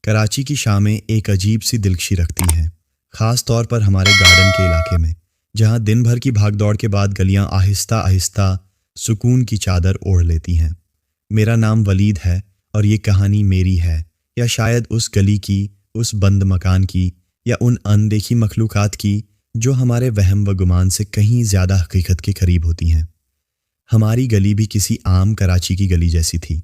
کراچی کی شامیں ایک عجیب سی دلکشی رکھتی ہیں، خاص طور پر ہمارے گارڈن کے علاقے میں، جہاں دن بھر کی بھاگ دوڑ کے بعد گلیاں آہستہ آہستہ سکون کی چادر اوڑھ لیتی ہیں۔ میرا نام ولید ہے اور یہ کہانی میری ہے، یا شاید اس گلی کی، اس بند مکان کی، یا ان اندیکھی مخلوقات کی جو ہمارے وہم و گمان سے کہیں زیادہ حقیقت کے قریب ہوتی ہیں۔ ہماری گلی بھی کسی عام کراچی کی گلی جیسی تھی۔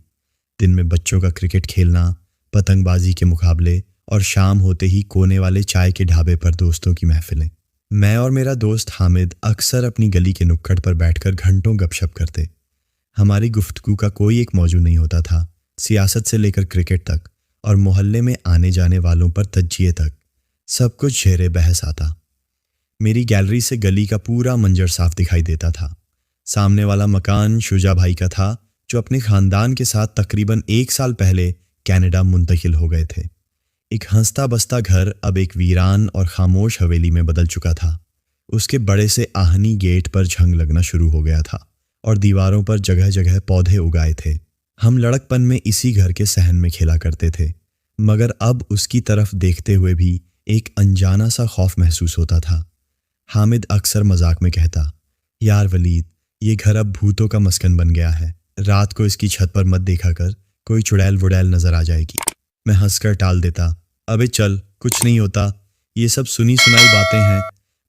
دن میں بچوں کا کرکٹ کھیلنا، پتنگ بازی کے مقابلے، اور شام ہوتے ہی کونے والے چائے کے ڈھابے پر دوستوں کی محفلیں۔ میں اور میرا دوست حامد اکثر اپنی گلی کے نکڑ پر بیٹھ کر گھنٹوں گپ شپ کرتے۔ ہماری گفتگو کا کوئی ایک موضوع نہیں ہوتا تھا، سیاست سے لے کر کرکٹ تک، اور محلے میں آنے جانے والوں پر تجزیے تک، سب کچھ زیر بحث آتا۔ میری گیلری سے گلی کا پورا منظر صاف دکھائی دیتا تھا۔ سامنے والا مکان شجاع بھائی کا تھا، جو اپنے خاندان کے ساتھ تقریباً 1 سال پہلے کینیڈا منتقل ہو گئے تھے۔ ایک ہنستا بستا گھر اب ایک ویران اور خاموش حویلی میں بدل چکا تھا۔ اس کے بڑے سے آہنی گیٹ پر جھنگ لگنا شروع ہو گیا تھا، اور دیواروں پر جگہ جگہ پودے اگائے تھے۔ ہم لڑکپن میں اسی گھر کے صحن میں کھیلا کرتے تھے، مگر اب اس کی طرف دیکھتے ہوئے بھی ایک انجانا سا خوف محسوس ہوتا تھا۔ حامد اکثر مذاق میں کہتا، یار ولید، یہ گھر اب بھوتوں کا مسکن بن گیا ہے، رات کو اس کی چھت پر مت دیکھا کر، کوئی چڑیل وڑیل نظر آ جائے گی۔ میں ہنس کر ٹال دیتا، ابے چل، کچھ نہیں ہوتا، یہ سب سنی سنائی باتیں ہیں،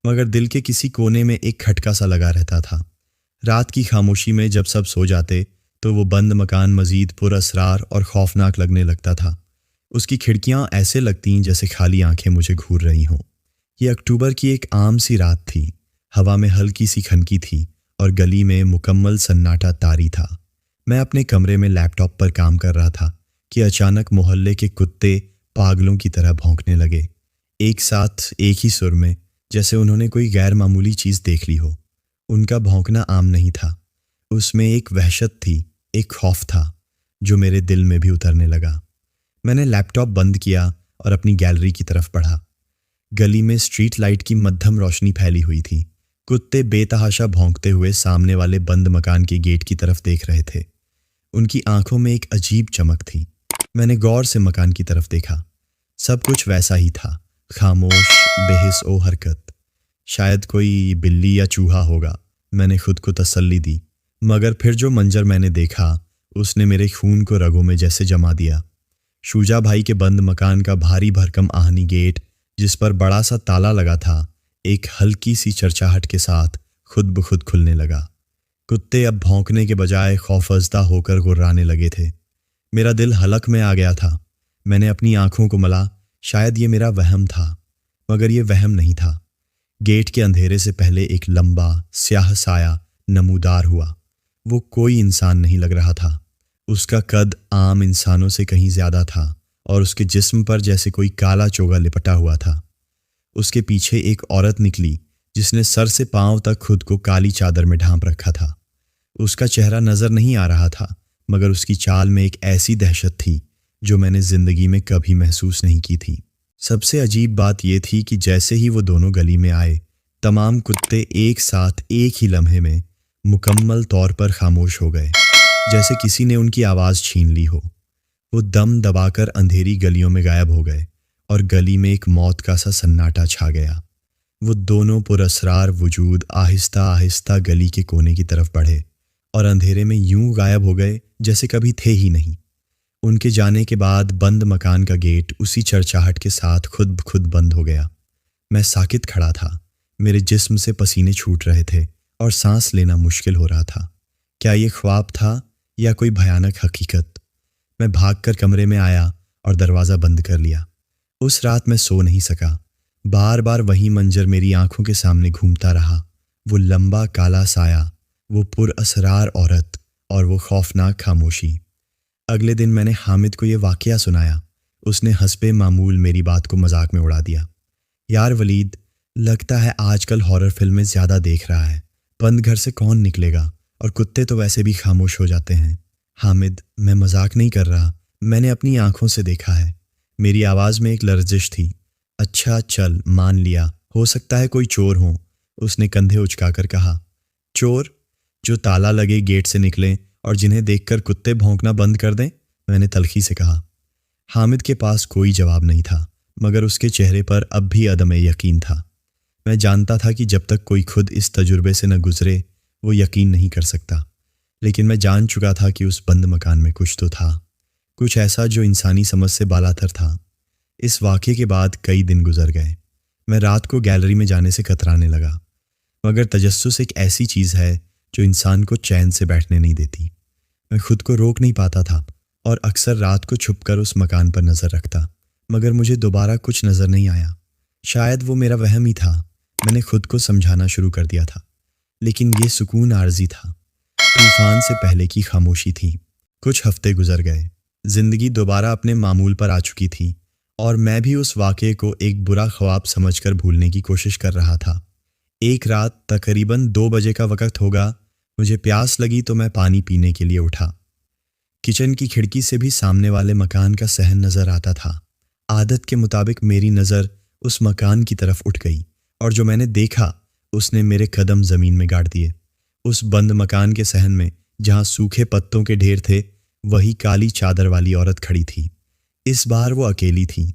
مگر دل کے کسی کونے میں ایک کھٹکا سا لگا رہتا تھا۔ رات کی خاموشی میں جب سب سو جاتے تو وہ بند مکان مزید پر اسرار اور خوفناک لگنے لگتا تھا۔ اس کی کھڑکیاں ایسے لگتیں جیسے خالی آنکھیں مجھے گھور رہی ہوں۔ یہ اکتوبر کی ایک عام سی رات تھی، ہوا میں ہلکی سی کھنکی تھی اور گلی میں مکمل سناٹا طاری تھا۔ میں اپنے کمرے میں لیپ ٹاپ پر کام کر رہا تھا کہ اچانک محلے کے کتے پاگلوں کی طرح بھونکنے لگے، ایک ساتھ ایک ہی سر میں، جیسے انہوں نے کوئی غیر معمولی چیز دیکھ لی ہو۔ ان کا بھونکنا عام نہیں تھا، اس میں ایک وحشت تھی، ایک خوف تھا جو میرے دل میں بھی اترنے لگا۔ میں نے لیپ ٹاپ بند کیا اور اپنی گیلری کی طرف بڑھا۔ گلی میں اسٹریٹ لائٹ کی مدھم روشنی پھیلی ہوئی تھی۔ کتے بے تحاشا بھونکتے ہوئے سامنے والے بند مکان کے گیٹ کی طرف دیکھ رہے تھے۔ ان کی آنکھوں میں ایک عجیب چمک تھی۔ میں نے غور سے مکان کی طرف دیکھا، سب کچھ ویسا ہی تھا، خاموش، بے حس و حرکت۔ شاید کوئی بلی یا چوہا ہوگا، میں نے خود کو تسلی دی، مگر پھر جو منظر میں نے دیکھا اس نے میرے خون کو رگوں میں جیسے جما دیا۔ شجاع بھائی کے بند مکان کا بھاری بھرکم آہنی گیٹ، جس پر بڑا سا تالا لگا تھا، ایک ہلکی سی چرچاہٹ کے ساتھ خود بخود کھلنے لگا۔ کتے اب بھونکنے کے بجائے خوفزدہ ہو کر غرانے لگے تھے۔ میرا دل حلق میں آ گیا تھا۔ میں نے اپنی آنکھوں کو ملا، شاید یہ میرا وہم تھا، مگر یہ وہم نہیں تھا۔ گیٹ کے اندھیرے سے پہلے ایک لمبا سیاہ سایہ نمودار ہوا۔ وہ کوئی انسان نہیں لگ رہا تھا، اس کا قد عام انسانوں سے کہیں زیادہ تھا، اور اس کے جسم پر جیسے کوئی کالا چوغا لپٹا ہوا تھا۔ اس کے پیچھے ایک عورت نکلی جس نے سر سے پاؤں تک خود کو کالی چادر میں ڈھانپ رکھا تھا۔ اس کا چہرہ نظر نہیں آ رہا تھا، مگر اس کی چال میں ایک ایسی دہشت تھی جو میں نے زندگی میں کبھی محسوس نہیں کی تھی۔ سب سے عجیب بات یہ تھی کہ جیسے ہی وہ دونوں گلی میں آئے، تمام کتے ایک ساتھ ایک ہی لمحے میں مکمل طور پر خاموش ہو گئے، جیسے کسی نے ان کی آواز چھین لی ہو۔ وہ دم دبا کر اندھیری گلیوں میں غائب ہو گئے، اور گلی میں ایک موت کا سا سناٹا چھا گیا۔ وہ دونوں پراسرار وجود آہستہ آہستہ گلی کے کونے کی طرف بڑھے، اور اندھیرے میں یوں غائب ہو گئے جیسے کبھی تھے ہی نہیں۔ ان کے جانے کے بعد بند مکان کا گیٹ اسی چرچاہٹ کے ساتھ خود بخود بند ہو گیا۔ میں ساکت کھڑا تھا، میرے جسم سے پسینے چھوٹ رہے تھے اور سانس لینا مشکل ہو رہا تھا۔ کیا یہ خواب تھا یا کوئی بھیانک حقیقت؟ میں بھاگ کر کمرے میں آیا اور دروازہ بند کر لیا۔ اس رات میں سو نہیں سکا۔ بار بار وہی منظر میری آنکھوں کے سامنے گھومتا رہا، وہ لمبا کالا سایہ، وہ پر اسرار عورت، اور وہ خوفناک خاموشی۔ اگلے دن میں نے حامد کو یہ واقعہ سنایا۔ اس نے حسب معمول میری بات کو مذاق میں اڑا دیا۔ یار ولید، لگتا ہے آج کل ہارر فلمیں زیادہ دیکھ رہا ہے، بند گھر سے کون نکلے گا، اور کتے تو ویسے بھی خاموش ہو جاتے ہیں۔ حامد، میں مذاق نہیں کر رہا، میں نے اپنی آنکھوں سے دیکھا ہے۔ میری آواز میں ایک لرزش تھی۔ اچھا چل، مان لیا، ہو سکتا ہے کوئی چور ہوں، اس نے کندھے اچکا کر کہا۔ چور؟ جو تالا لگے گیٹ سے نکلیں اور جنہیں دیکھ کر کتے بھونکنا بند کر دیں، میں نے تلخی سے کہا۔ حامد کے پاس کوئی جواب نہیں تھا، مگر اس کے چہرے پر اب بھی عدم یقین تھا۔ میں جانتا تھا کہ جب تک کوئی خود اس تجربے سے نہ گزرے وہ یقین نہیں کر سکتا، لیکن میں جان چکا تھا کہ اس بند مکان میں کچھ تو تھا، کچھ ایسا جو انسانی سمجھ سے بالاتر تھا۔ اس واقعے کے بعد کئی دن گزر گئے۔ میں رات کو گیلری میں جانے سے کترانے لگا، مگر تجسس ایک ایسی چیز ہے جو انسان کو چین سے بیٹھنے نہیں دیتی۔ میں خود کو روک نہیں پاتا تھا اور اکثر رات کو چھپ کر اس مکان پر نظر رکھتا، مگر مجھے دوبارہ کچھ نظر نہیں آیا۔ شاید وہ میرا وہم ہی تھا۔ میں نے خود کو سمجھانا شروع کر دیا تھا، لیکن یہ سکون عارضی تھا، طوفان سے پہلے کی خاموشی تھی۔ کچھ ہفتے گزر گئے، زندگی دوبارہ اپنے معمول پر آ چکی تھی، اور میں بھی اس واقعے کو ایک برا خواب سمجھ کر بھولنے کی کوشش کر رہا تھا۔ ایک رات تقریباً 2 بجے کا وقت ہوگا، مجھے پیاس لگی تو میں پانی پینے کے لیے اٹھا۔ کچن کی کھڑکی سے بھی سامنے والے مکان کا صحن نظر آتا تھا۔ عادت کے مطابق میری نظر اس مکان کی طرف اٹھ گئی، اور جو میں نے دیکھا اس نے میرے قدم زمین میں گاڑ دیے۔ اس بند مکان کے صحن میں جہاں سوکھے پتوں کے ڈھیر تھے، وہی کالی چادر والی عورت کھڑی تھی۔ اس بار وہ اکیلی تھی۔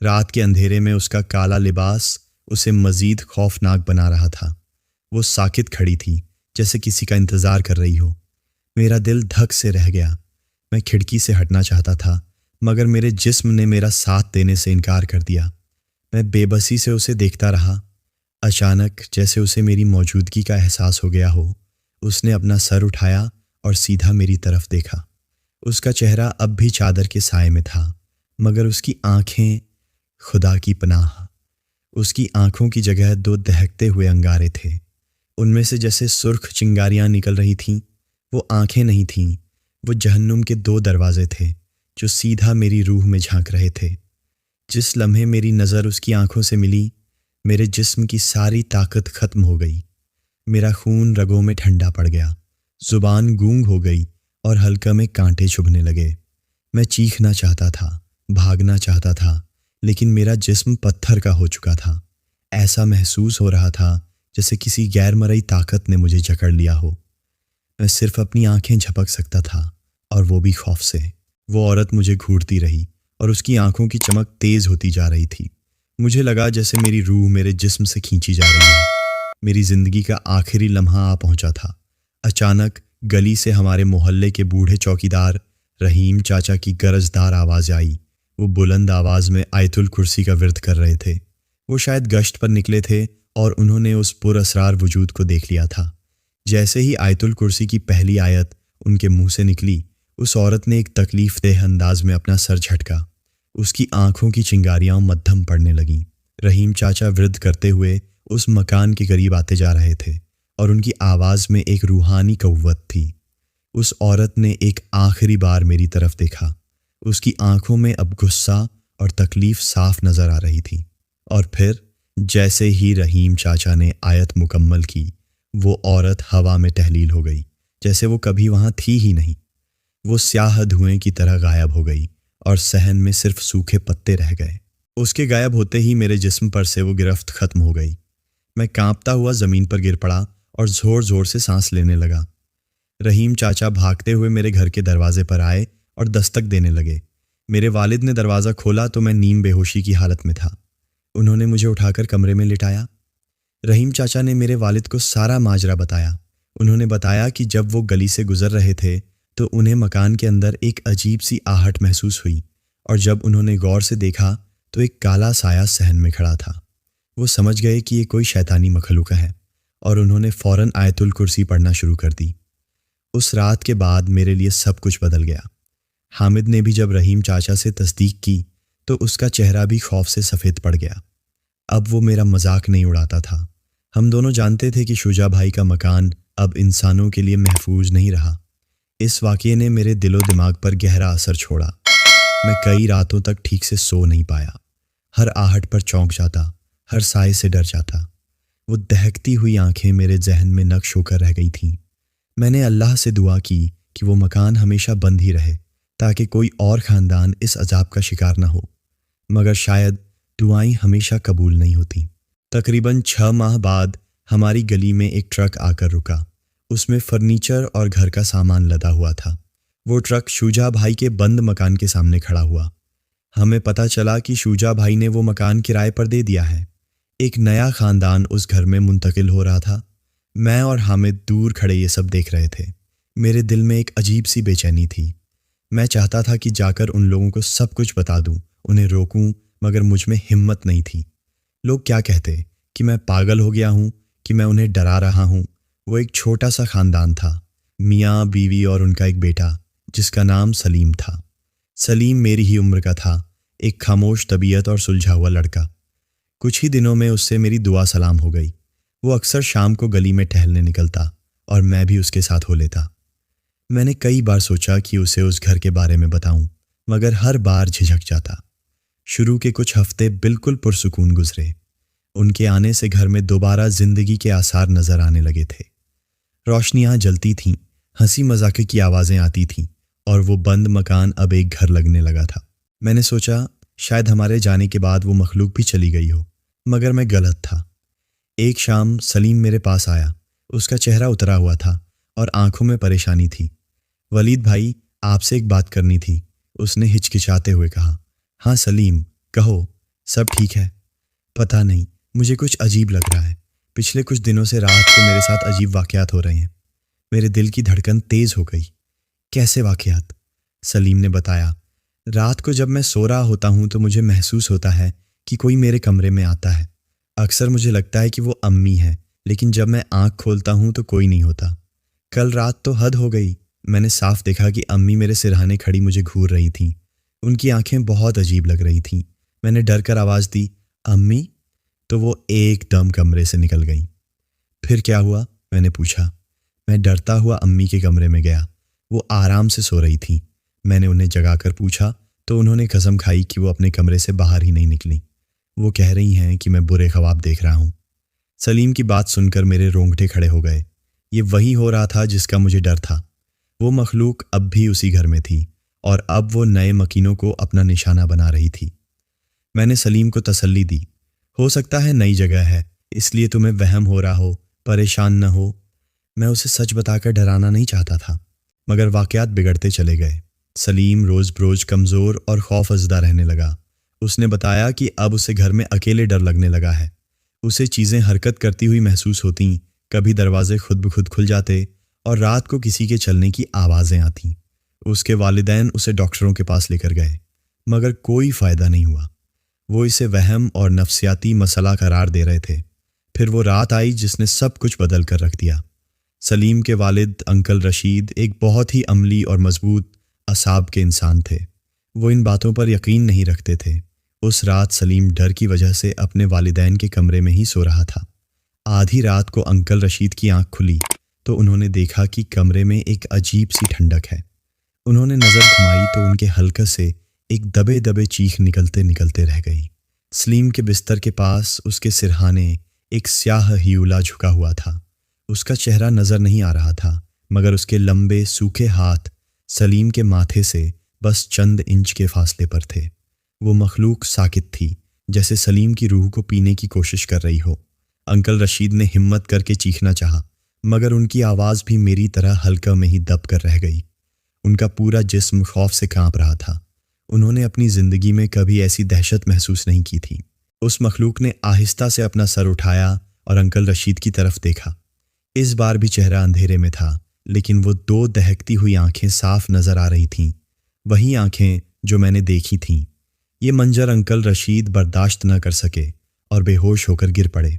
رات کے اندھیرے میں اس کا کالا لباس اسے مزید خوفناک بنا رہا تھا۔ وہ ساکت کھڑی تھی، جیسے کسی کا انتظار کر رہی ہو۔ میرا دل دھک سے رہ گیا۔ میں کھڑکی سے ہٹنا چاہتا تھا، مگر میرے جسم نے میرا ساتھ دینے سے انکار کر دیا۔ میں بے بسی سے اسے دیکھتا رہا۔ اچانک جیسے اسے میری موجودگی کا احساس ہو گیا ہو، اس نے اپنا سر اٹھایا اور سیدھا میری طرف دیکھا۔ اس کا چہرہ اب بھی چادر کے سائے میں تھا، مگر اس کی آنکھیں، خدا کی پناہ، اس کی آنکھوں کی جگہ 2 دہکتے ہوئے انگارے تھے۔ ان میں سے جیسے سرخ چنگاریاں نکل رہی تھیں۔ وہ آنکھیں نہیں تھیں، وہ جہنم کے 2 دروازے تھے جو سیدھا میری روح میں جھانک رہے تھے۔ جس لمحے میری نظر اس کی آنکھوں سے ملی، میرے جسم کی ساری طاقت ختم ہو گئی۔ میرا خون رگوں میں ٹھنڈا پڑ گیا، زبان گونگ ہو گئی اور حلقہ میں کانٹے چبھنے لگے۔ میں چیخنا چاہتا تھا، بھاگنا چاہتا تھا، لیکن میرا جسم پتھر کا ہو چکا تھا۔ ایسا محسوس ہو رہا تھا جیسے کسی غیر مرئی طاقت نے مجھے جکڑ لیا ہو۔ میں صرف اپنی آنکھیں جھپک سکتا تھا، اور وہ بھی خوف سے۔ وہ عورت مجھے گھورتی رہی اور اس کی آنکھوں کی چمک تیز ہوتی جا رہی تھی۔ مجھے لگا جیسے میری روح میرے جسم سے کھینچی جا رہی ہے۔ میری زندگی کا آخری لمحہ آ پہنچا تھا۔ اچانک گلی سے ہمارے محلے کے بوڑھے چوکیدار رحیم چاچا کی گرجدار آواز آئی۔ وہ بلند آواز میں آیت الکرسی کا ورد کر رہے تھے۔ وہ شاید گشت پر نکلے تھے اور انہوں نے اس پر اسرار وجود کو دیکھ لیا تھا۔ جیسے ہی آیت الکرسی کی پہلی آیت ان کے منہ سے نکلی، اس عورت نے ایک تکلیف دہ انداز میں اپنا سر جھٹکا۔ اس کی آنکھوں کی چنگاریاں مدھم پڑنے لگیں۔ رحیم چاچا ورد کرتے ہوئے اس مکان کے قریب آتے جا رہے تھے، اور ان کی آواز میں ایک روحانی قوت تھی۔ اس عورت نے ایک آخری بار میری طرف دیکھا۔ اس کی آنکھوں میں اب غصہ اور تکلیف صاف نظر آ رہی تھی، اور پھر جیسے ہی رحیم چاچا نے آیت مکمل کی، وہ عورت ہوا میں تحلیل ہو گئی، جیسے وہ کبھی وہاں تھی ہی نہیں۔ وہ سیاہ دھوئیں کی طرح غائب ہو گئی، اور صحن میں صرف سوکھے پتے رہ گئے۔ اس کے غائب ہوتے ہی میرے جسم پر سے وہ گرفت ختم ہو گئی۔ میں کانپتا ہوا زمین پر گر پڑا اور زور زور سے سانس لینے لگا۔ رحیم چاچا بھاگتے ہوئے میرے گھر کے دروازے پر آئے اور دستک دینے لگے۔ میرے والد نے دروازہ کھولا تو میں نیم بے ہوشی کی حالت میں تھا۔ انہوں نے مجھے اٹھا کر کمرے میں لٹایا۔ رحیم چاچا نے میرے والد کو سارا ماجرا بتایا۔ انہوں نے بتایا کہ جب وہ گلی سے گزر رہے تھے تو انہیں مکان کے اندر ایک عجیب سی آہٹ محسوس ہوئی، اور جب انہوں نے غور سے دیکھا تو ایک کالا سایہ صحن میں کھڑا تھا۔ وہ سمجھ گئے کہ یہ کوئی شیطانی مخلوق ہے، اور انہوں نے فوراً آیت الکرسی پڑھنا شروع کر دی۔ اس رات کے بعد میرے لیے سب کچھ بدل گیا۔ حامد نے بھی جب رحیم چاچا سے تصدیق کی تو اس کا چہرہ بھی خوف سے سفید پڑ گیا۔ اب وہ میرا مذاق نہیں اڑاتا تھا۔ ہم دونوں جانتے تھے کہ شجاع بھائی کا مکان اب انسانوں کے لیے محفوظ نہیں رہا۔ اس واقعے نے میرے دل و دماغ پر گہرا اثر چھوڑا۔ میں کئی راتوں تک ٹھیک سے سو نہیں پایا۔ ہر آہٹ پر چونک جاتا، ہر سائے سے ڈر جاتا۔ وہ دہکتی ہوئی آنکھیں میرے ذہن میں نقش ہو کر رہ گئی تھیں۔ میں نے اللہ سے دعا کی کہ وہ مکان ہمیشہ بند ہی رہے تاکہ کوئی اور خاندان اس عذاب کا شکار نہ ہو، مگر شاید دعائیں ہمیشہ قبول نہیں ہوتیں۔ تقریباً 6 ماہ بعد ہماری گلی میں ایک ٹرک آ کر رکا۔ اس میں فرنیچر اور گھر کا سامان لدا ہوا تھا۔ وہ ٹرک شجاع بھائی کے بند مکان کے سامنے کھڑا ہوا۔ ہمیں پتہ چلا کہ شوجا بھائی نے وہ مکان کرائے پر دے دیا ہے۔ ایک نیا خاندان اس گھر میں منتقل ہو رہا تھا۔ میں اور حامد دور کھڑے یہ سب دیکھ رہے تھے۔ میرے دل میں ایک عجیب سی بے چینی تھی۔ میں چاہتا تھا کہ جا کر ان لوگوں کو سب کچھ بتا دوں، انہیں روکوں، مگر مجھ میں ہمت نہیں تھی۔ لوگ کیا کہتے کہ میں پاگل ہو گیا ہوں، کہ میں انہیں ڈرا رہا ہوں۔ وہ ایک چھوٹا سا خاندان تھا، میاں بیوی اور ان کا ایک بیٹا جس کا نام سلیم تھا۔ سلیم میری ہی عمر کا تھا، ایک خاموش طبیعت اور سلجھا ہوا لڑکا۔ کچھ ہی دنوں میں اس سے میری دعا سلام ہو گئی۔ وہ اکثر شام کو گلی میں ٹہلنے نکلتا اور میں بھی اس کے ساتھ ہو لیتا۔ میں نے کئی بار سوچا کہ اسے اس گھر کے بارے میں بتاؤں، مگر ہر بار جھجک جاتا۔ شروع کے کچھ ہفتے بالکل پرسکون گزرے۔ ان کے آنے سے گھر میں دوبارہ زندگی کے آثار نظر آنے لگے تھے۔ روشنیاں جلتی تھیں، ہنسی مذاق کی آوازیں آتی تھیں، اور وہ بند مکان اب ایک گھر لگنے لگا تھا۔ میں نے سوچا شاید ہمارے جانے کے بعد وہ مخلوق بھی چلی گئی ہو، مگر میں غلط تھا۔ ایک شام سلیم میرے پاس آیا۔ اس کا چہرہ اترا ہوا تھا اور آنکھوں میں پریشانی تھی۔ ولید بھائی، آپ سے ایک بات کرنی تھی، اس نے ہچکچاتے ہوئے کہا۔ ہاں سلیم، کہو، سب ٹھیک ہے؟ پتہ نہیں، مجھے کچھ عجیب لگ رہا ہے۔ پچھلے کچھ دنوں سے رات کو میرے ساتھ عجیب واقعات ہو رہے ہیں۔ میرے دل کی دھڑکن تیز ہو گئی۔ کیسے واقعات؟ سلیم نے بتایا۔ رات کو جب میں سو رہا ہوتا ہوں تو مجھے محسوس ہوتا ہے کہ کوئی میرے کمرے میں آتا ہے۔ اکثر مجھے لگتا ہے کہ وہ امی ہے، لیکن جب میں آنکھ کھولتا ہوں تو کوئی نہیں ہوتا۔ کل رات تو حد ہو گئی۔ میں نے صاف دیکھا کہ امی میرے سرہانے کھڑی مجھے گھور رہی تھیں۔ ان کی آنکھیں بہت عجیب لگ رہی تھیں۔ میں نے ڈر کر آواز دی، امی، تو وہ ایک دم کمرے سے نکل گئیں۔ پھر کیا ہوا؟ میں نے پوچھا۔ میں ڈرتا ہوا امی کے کمرے میں گیا۔ وہ آرام سے سو رہی تھیں۔ میں نے انہیں جگا کر پوچھا تو انہوں نے قسم کھائی کہ وہ اپنے کمرے سے باہر ہی نہیں نکلیں۔ وہ کہہ رہی ہیں کہ میں برے خواب دیکھ رہا ہوں۔ سلیم کی بات سن کر میرے رونگٹے کھڑے ہو گئے۔ یہ وہی ہو رہا تھا جس کا مجھے ڈر تھا۔ وہ مخلوق اب بھی اسی گھر میں تھی، اور اب وہ نئے مکینوں کو اپنا نشانہ بنا رہی تھی۔ میں نے سلیم کو تسلی دی، ہو سکتا ہے نئی جگہ ہے، اس لیے تمہیں وہم ہو رہا ہو، پریشان نہ ہو۔ میں اسے سچ بتا کر ڈرانا نہیں چاہتا تھا، مگر واقعات بگڑتے چلے گئے۔ سلیم روز بروز کمزور اور خوف زدہ رہنے لگا۔ اس نے بتایا کہ اب اسے گھر میں اکیلے ڈر لگنے لگا ہے۔ اسے چیزیں حرکت کرتی ہوئی محسوس ہوتیں، کبھی دروازے خود بخود کھل جاتے اور رات کو کسی کے چلنے کی آوازیں آتیں۔ اس کے والدین اسے ڈاکٹروں کے پاس لے کر گئے، مگر کوئی فائدہ نہیں ہوا۔ وہ اسے وہم اور نفسیاتی مسئلہ قرار دے رہے تھے۔ پھر وہ رات آئی جس نے سب کچھ بدل کر رکھ دیا۔ سلیم کے والد انکل رشید ایک بہت ہی عملی اور مضبوط اعصاب کے انسان تھے۔ وہ ان باتوں پر یقین نہیں رکھتے تھے۔ اس رات سلیم ڈر کی وجہ سے اپنے والدین کے کمرے میں ہی سو رہا تھا۔ آدھی رات کو انکل رشید کی آنکھ کھلی تو انہوں نے دیکھا کہ کمرے میں ایک عجیب سی ٹھنڈک ہے۔ انہوں نے نظر گھمائی تو ان کے حلقے سے ایک دبے دبے چیخ نکلتے نکلتے رہ گئی۔ سلیم کے بستر کے پاس اس کے سرہانے ایک سیاہ ہیولا جھکا ہوا تھا۔ اس کا چہرہ نظر نہیں آ رہا تھا، مگر اس کے لمبے سوکھے ہاتھ سلیم کے ماتھے سے بس چند انچ کے فاصلے پر تھے۔ وہ مخلوق ساکت تھی، جیسے سلیم کی روح کو پینے کی کوشش کر رہی ہو۔ انکل رشید نے ہمت کر کے چیخنا چاہا، مگر ان کی آواز بھی میری طرح حلقہ میں ہی دب کر رہ گئی۔ ان کا پورا جسم خوف سے کانپ رہا تھا۔ انہوں نے اپنی زندگی میں کبھی ایسی دہشت محسوس نہیں کی تھی۔ اس مخلوق نے آہستہ سے اپنا سر اٹھایا اور انکل رشید کی طرف دیکھا۔ اس بار بھی چہرہ اندھیرے میں تھا، لیکن وہ دو دہکتی ہوئی آنکھیں صاف نظر آ رہی تھیں، وہی آنکھیں جو میں نے دیکھی تھیں۔ یہ منظر انکل رشید برداشت نہ کر سکے اور بے ہوش ہو کر گر پڑے۔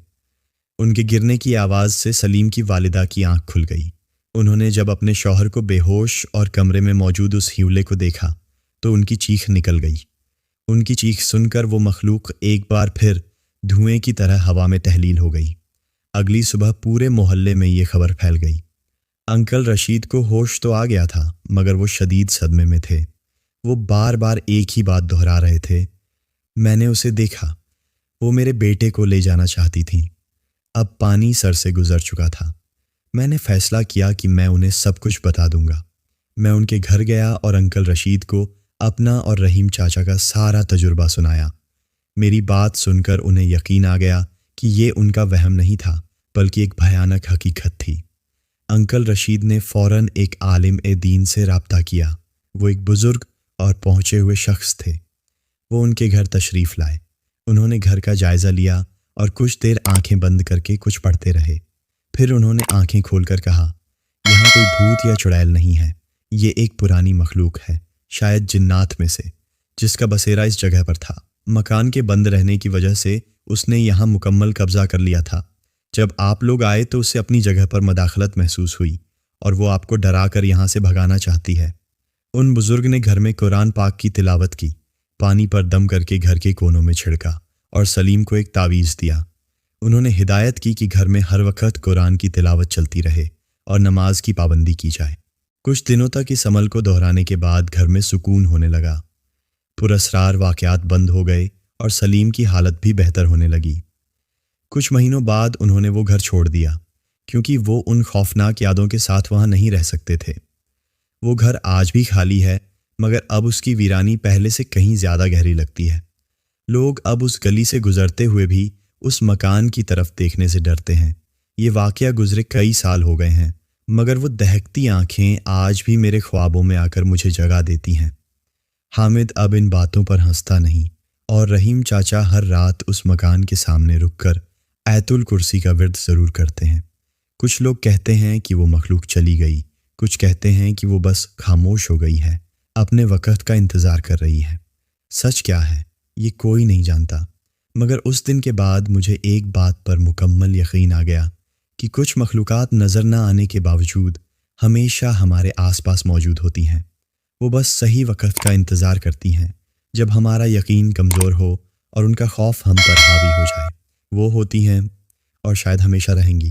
ان کے گرنے کی آواز سے سلیم کی والدہ کی آنکھ کھل گئی۔ انہوں نے جب اپنے شوہر کو بے ہوش اور کمرے میں موجود اس ہیولے کو دیکھا تو ان کی چیخ نکل گئی۔ ان کی چیخ سن کر وہ مخلوق ایک بار پھر دھوئیں کی طرح ہوا میں تحلیل ہو گئی۔ اگلی صبح پورے محلے میں یہ خبر پھیل گئی۔ انکل رشید کو ہوش تو آ گیا تھا، مگر وہ شدید صدمے میں تھے۔ وہ بار بار ایک ہی بات دہرا رہے تھے، میں نے اسے دیکھا، وہ میرے بیٹے کو لے جانا چاہتی تھیں۔ اب پانی سر سے گزر چکا تھا۔ میں نے فیصلہ کیا کہ میں انہیں سب کچھ بتا دوں گا۔ میں ان کے گھر گیا اور انکل رشید کو اپنا اور رحیم چاچا کا سارا تجربہ سنایا۔ میری بات سن کر انہیں یقین آ گیا کہ یہ ان کا وہم نہیں تھا، بلکہ ایک بھیانک حقیقت تھی۔ انکل رشید نے فوراً ایک عالم دین سے رابطہ کیا۔ وہ ایک بزرگ اور پہنچے ہوئے شخص تھے۔ وہ ان کے گھر تشریف لائے۔ انہوں نے گھر کا جائزہ لیا اور کچھ دیر آنکھیں بند کر کے کچھ پڑھتے رہے۔ پھر انہوں نے آنکھیں کھول کر کہا، یہاں کوئی بھوت یا چڑیل نہیں ہے، یہ ایک پرانی مخلوق ہے، شاید جنات میں سے، جس کا بسیرا اس جگہ پر تھا۔ مکان کے بند رہنے کی وجہ سے اس نے یہاں مکمل قبضہ کر لیا تھا۔ جب آپ لوگ آئے تو اسے اپنی جگہ پر مداخلت محسوس ہوئی اور وہ آپ کو ڈرا کر یہاں سے بھگانا چاہتی ہے۔ ان بزرگ نے گھر میں قرآن پاک کی تلاوت کی، پانی پر دم کر کے گھر کے کونوں میں چھڑکا اور سلیم کو ایک تعویذ دیا۔ انہوں نے ہدایت کی کہ گھر میں ہر وقت قرآن کی تلاوت چلتی رہے اور نماز کی پابندی کی جائے۔ کچھ دنوں تک اس عمل کو دہرانے کے بعد گھر میں سکون ہونے لگا۔ پراسرار واقعات بند ہو گئے اور سلیم کی حالت بھی بہتر ہونے لگی۔ کچھ مہینوں بعد انہوں نے وہ گھر چھوڑ دیا کیونکہ وہ ان خوفناک یادوں کے ساتھ وہاں نہیں رہ سکتے تھے۔ وہ گھر آج بھی خالی ہے، مگر اب اس کی ویرانی پہلے سے کہیں زیادہ گہری لگتی ہے۔ لوگ اب اس گلی سے گزرتے ہوئے بھی اس مکان کی طرف دیکھنے سے ڈرتے ہیں۔ یہ واقعہ گزرے کئی سال ہو گئے ہیں، مگر وہ دہکتی آنکھیں آج بھی میرے خوابوں میں آ کر مجھے جگا دیتی ہیں۔ حامد اب ان باتوں پر ہنستا نہیں، اور رحیم چاچا ہر رات اس مکان کے سامنے رک کر آیت الکرسی کا ورد ضرور کرتے ہیں۔ کچھ لوگ کہتے ہیں کہ وہ مخلوق چلی گئی، کچھ کہتے ہیں کہ وہ بس خاموش ہو گئی ہے، اپنے وقت کا انتظار کر رہی ہے۔ سچ کیا ہے یہ کوئی نہیں جانتا، مگر اس دن کے بعد مجھے ایک بات پر مکمل یقین آ گیا کہ کچھ مخلوقات نظر نہ آنے کے باوجود ہمیشہ ہمارے آس پاس موجود ہوتی ہیں۔ وہ بس صحیح وقت کا انتظار کرتی ہیں، جب ہمارا یقین کمزور ہو اور ان کا خوف ہم پر حاوی ہو جائے۔ وہ ہوتی ہیں اور شاید ہمیشہ رہیں گی۔